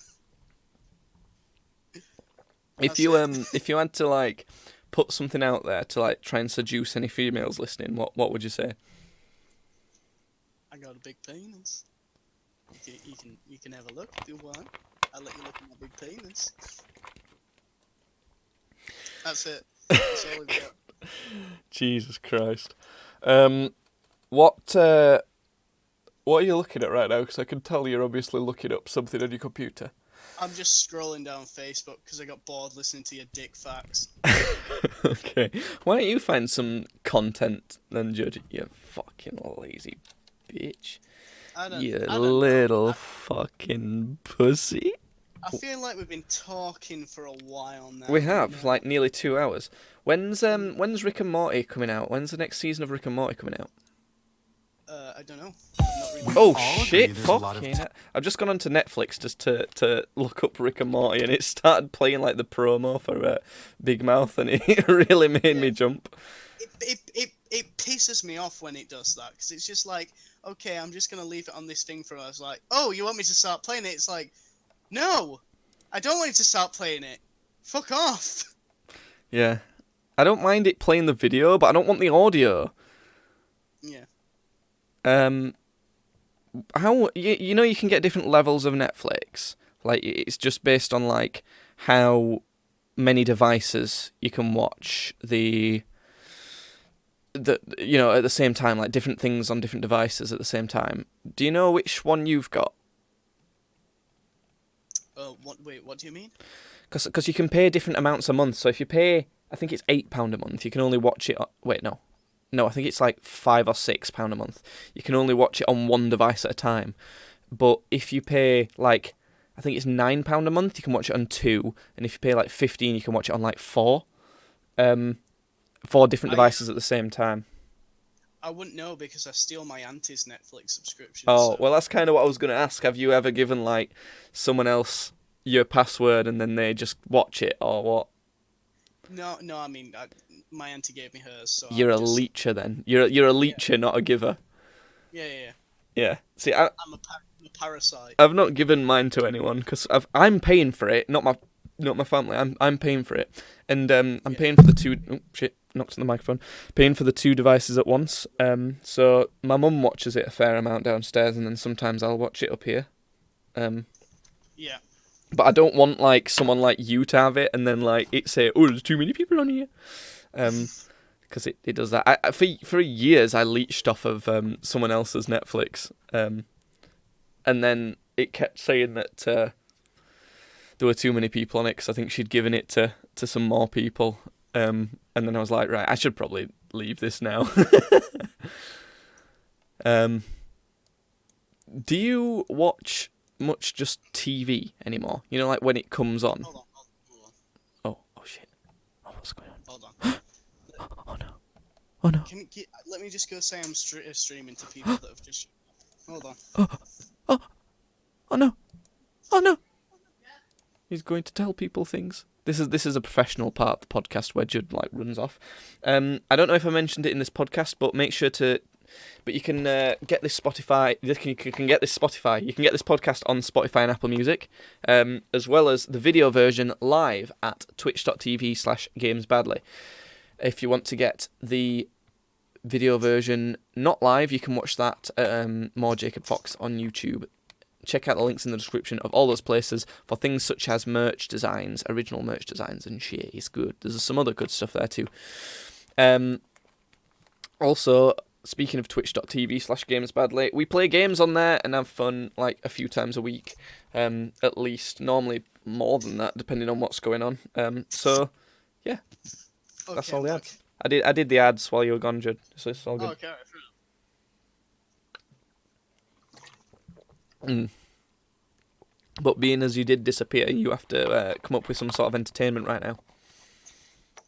If you had to like put something out there to like try and seduce any females listening, what would you say? I got a big penis. You can have a look if you want. I'll let you look at my big penis. That's it. That's all we've got. Jesus Christ. What are you looking at right now? Because I can tell you're obviously looking up something on your computer. I'm just scrolling down Facebook because I got bored listening to your dick facts. Okay. Why don't you find some content then, Judd? You fucking lazy bitch. You little fucking pussy. I feel like we've been talking for a while now. We have, like, nearly 2 hours. When's Rick and Morty coming out? When's the next season of Rick and Morty coming out? I don't know. I've not really... Oh all shit! agree there's a lot of Fucking hell. I've just gone onto Netflix just to look up Rick and Morty, and it started playing like the promo for Big Mouth, and it really made me jump. It pisses me off when it does that, because it's just like, okay, I'm just gonna leave it on this thing for us. Like, oh, you want me to start playing it? It's like, no, I don't want you to start playing it. Fuck off. Yeah, I don't mind it playing the video, but I don't want the audio. Yeah. How you know you can get different levels of Netflix? Like, it's just based on like how many devices you can watch the you know, at the same time, like different things on different devices at the same time. Do you know which one you've got? What do you mean? Because you can pay different amounts a month. So if you pay, I think it's £8 a month, you can only watch it. No, I think it's like £5 or £6 a month. You can only watch it on one device at a time. But if you pay like, I think it's £9 a month, you can watch it on two. And if you pay like 15, you can watch it on like four. Four different devices at the same time. I wouldn't know because I steal my auntie's Netflix subscription. Oh, so... well, that's kind of what I was going to ask. Have you ever given like someone else your password and then they just watch it, or what? No. I mean, my auntie gave me hers. So You're a leecher then. You're a leecher, not a giver. Yeah. Yeah. See, I'm a parasite. I've not given mine to anyone because I'm paying for it, not my family. I'm paying for it, and I'm paying for the two. Oh shit! Knocked on the microphone. Paying for the two devices at once. So my mum watches it a fair amount downstairs, and then sometimes I'll watch it up here. Yeah. But I don't want like someone like you to have it, and then like it say, "Oh, there's too many people on here," because it does that. For years I leached off of someone else's Netflix, and then it kept saying that there were too many people on it because I think she'd given it to some more people. And then I was like, right, I should probably leave this now. Do you watch much just TV anymore? You know, like when it comes on. Hold on. Oh shit! Oh, what's going on? Hold on. Oh no! Let me just go say I'm streaming to people that have just... Hold on. Oh no! He's going to tell people things. This is a professional part of the podcast where Judd like runs off. I don't know if I mentioned it in this podcast, but make sure to. But you can get this Spotify. You can get this Spotify. You can get this podcast on Spotify and Apple Music, as well as the video version live at twitch.tv/gamesbadly. If you want to get the video version not live, you can watch that More Jacob Fox on YouTube. Check out the links in the description of all those places for things such as merch designs, original merch designs, and shit. It's good. There's some other good stuff there too. Also, speaking of twitch.tv/gamesbadly, we play games on there and have fun like a few times a week, at least. Normally more than that, depending on what's going on. So, yeah, that's all the ads. I did the ads while you were gone, Judd. So it's all good. Okay. But being as you did disappear, you have to come up with some sort of entertainment right now.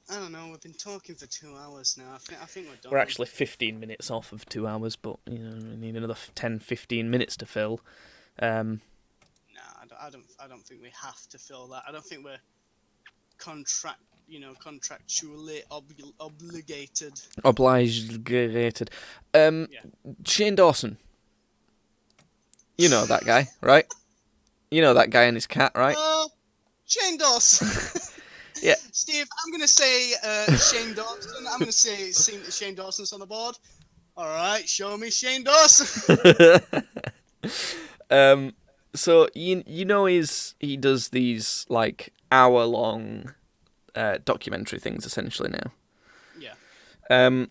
I don't know. We've been talking for 2 hours now. I think we're done. We're actually 15 minutes off of 2 hours, but you know we need another 10-15 minutes to fill. No, I don't think we have to fill that. I don't think we're contractually obligated. Obligated. Shane Dawson. You know that guy, right? You know that guy and his cat, right? Shane Dawson. Yeah. Steve, I'm going to say Shane Dawson. I'm going to say Shane Dawson's on the board. All right, show me Shane Dawson. So you know he does these like hour-long documentary things essentially now. Yeah.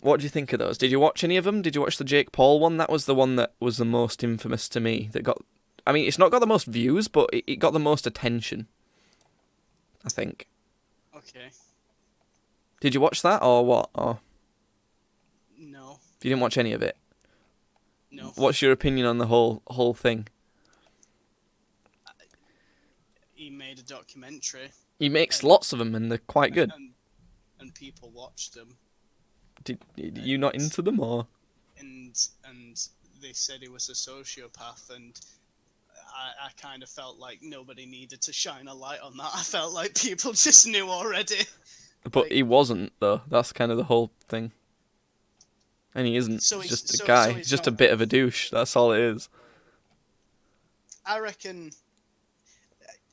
What do you think of those? Did you watch any of them? Did you watch the Jake Paul one? That was the one that was the most infamous to me. That got, I mean, it's not got the most views, but it got the most attention, I think. Okay. Did you watch that or what? Or no. You didn't watch any of it? No. What's your opinion on the whole thing? He made a documentary. He makes lots of them, and they're quite good. And people watched them. Did you not into them, or? And they said he was a sociopath, and I kind of felt like nobody needed to shine a light on that. I felt like people just knew already. But he wasn't, though. That's kind of the whole thing. And he isn't. So he's just a guy. He's just a bit of a douche. That's all it is. I reckon.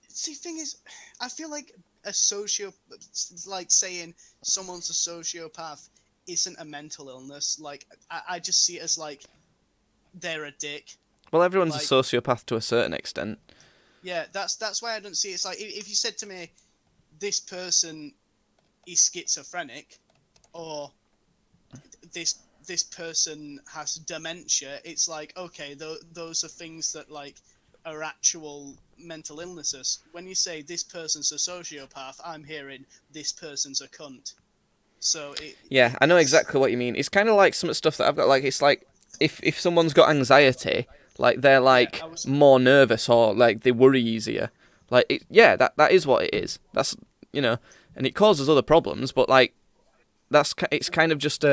See, thing is, I feel like like saying someone's a sociopath isn't a mental illness. Like, I just see it as like they're a dick. Well, everyone's a sociopath to a certain extent. Yeah, that's why I don't see it. It's like if you said to me, this person is schizophrenic, or this person has dementia, it's like, okay, those are things that like are actual mental illnesses. When you say this person's a sociopath, I'm hearing this person's a cunt. So yeah, I know exactly what you mean. It's kind of like some stuff that I've got. Like, it's like if someone's got anxiety, like they're like more nervous, or like they worry easier. Like, that is what it is. That's, and it causes other problems. But like, it's kind of just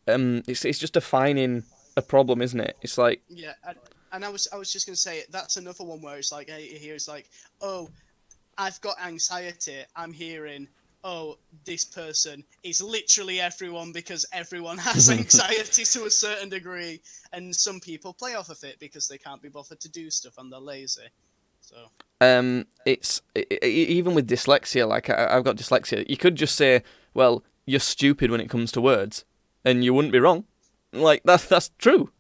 it's just defining a problem, isn't it? It's like, yeah. And I was just gonna say, that's another one where it's like, here it's like, oh, I've got anxiety. I'm hearing, oh, this person is literally everyone, because everyone has anxiety to a certain degree, and some people play off of it because they can't be bothered to do stuff and they're lazy. So it's even with dyslexia. Like, I've got dyslexia. You could just say, well, you're stupid when it comes to words, and you wouldn't be wrong. Like, that's true.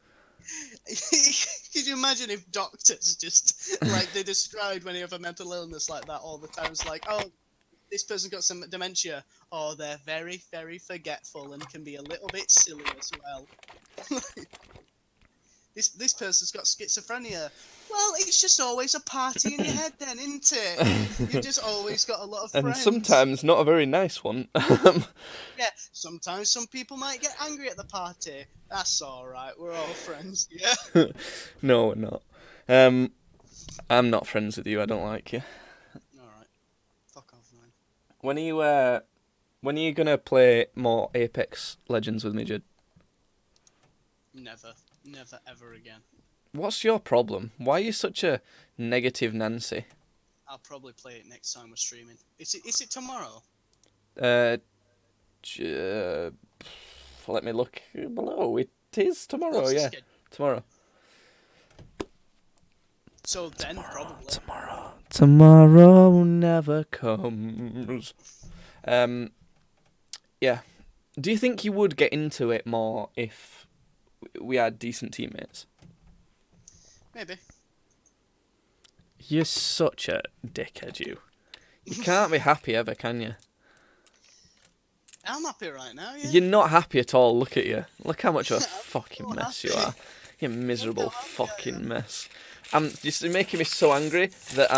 Could you imagine if doctors just, like, they described when you have a mental illness like that all the time? It's like, oh, this person got some dementia, or they're very, very forgetful and can be a little bit silly as well. This person's got schizophrenia. Well, it's just always a party in your head then, isn't it? You've just always got a lot of friends. And sometimes not a very nice one. Yeah, sometimes some people might get angry at the party. That's alright, we're all friends, yeah? No, we're not. I'm not friends with you, I don't like you. Alright. Fuck off, man. When are you gonna play more Apex Legends with me, Judd? Never ever again. What's your problem? Why are you such a negative Nancy? I'll probably play it next time we're streaming. Is it tomorrow? Let me look below. It is tomorrow, yeah. Tomorrow. So then, probably. Tomorrow never comes. Yeah. Do you think you would get into it more if we had decent teammates? Maybe. You're such a dickhead, you. You can't be happy ever, can you? I'm happy right now, yeah. You're not happy at all. Look at you. Look how much of a fucking mess you are. You miserable fucking mess. You're making me so angry that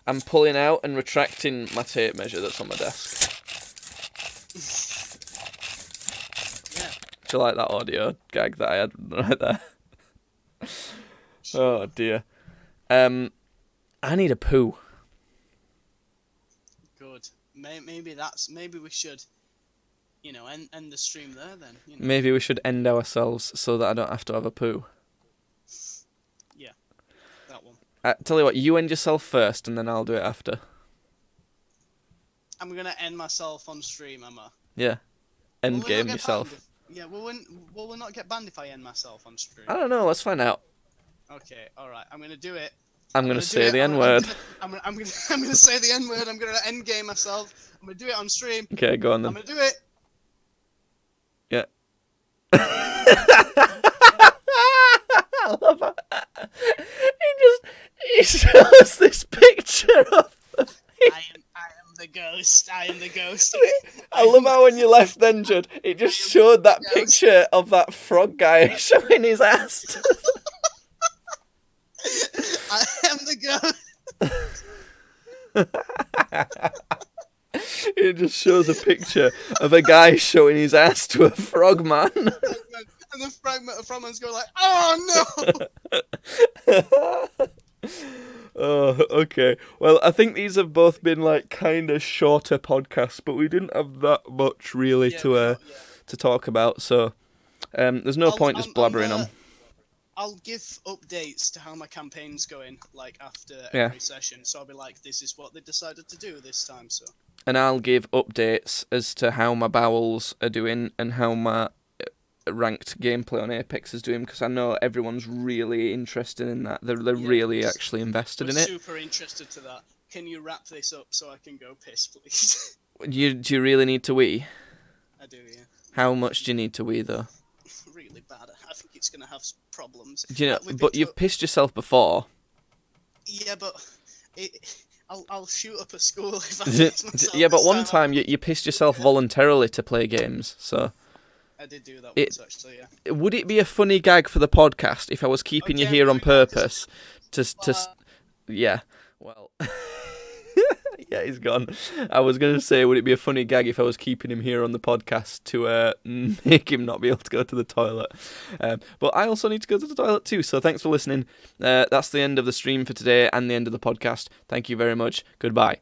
I'm pulling out and retracting my tape measure that's on my desk. Yeah. Do you like that audio gag that I had right there? Oh dear. I need a poo. Good. Maybe we should, end the stream there then. Maybe we should end ourselves so that I don't have to have a poo. Yeah, that one. Tell you what, you end yourself first and then I'll do it after. I'm gonna end myself on stream, am I? Yeah. End game yourself. Will we not get banned if I end myself on stream? I don't know, let's find out. Okay, alright, I'm gonna do it. I'm gonna say the N-word. I'm gonna say the N-word, I'm gonna end game myself. I'm gonna do it on stream. Okay, go on then. I'm gonna do it. Yeah. I love it. He shows this picture of I am the ghost. I am the ghost. I love how when you left then, Judd, it just showed that picture of that frog guy showing his ass. I am the ghost. It just shows a picture of a guy showing his ass to a frog man. And the frogman's going like, oh no! Okay. Well, I think these have both been like kind of shorter podcasts, but we didn't have that much really Yeah, we don't. Yeah. to talk about. So there's no point just blabbering on. I'll give updates to how my campaign's going, like after Yeah. every session. So I'll be like, this is what they decided to do this time. So. And I'll give updates as to how my bowels are doing and how my ranked gameplay on Apex is doing, because I know everyone's really interested in that. They're really actually invested in it. Super interested to that. Can you wrap this up so I can go piss, please? Do you really need to wee? I do, yeah. How much do you need to wee though? Really bad. I think it's gonna have problems. Do you know? But you've pissed yourself before. Yeah, but I'll shoot up a school if I piss myself. Yeah, but one time you pissed yourself voluntarily to play games, so. I did do that once, actually, yeah. Would it be a funny gag for the podcast if I was keeping you here on purpose? Yeah. Well. Yeah, he's gone. I was going to say, would it be a funny gag if I was keeping him here on the podcast to make him not be able to go to the toilet? But I also need to go to the toilet too, so thanks for listening. That's the end of the stream for today and the end of the podcast. Thank you very much. Goodbye.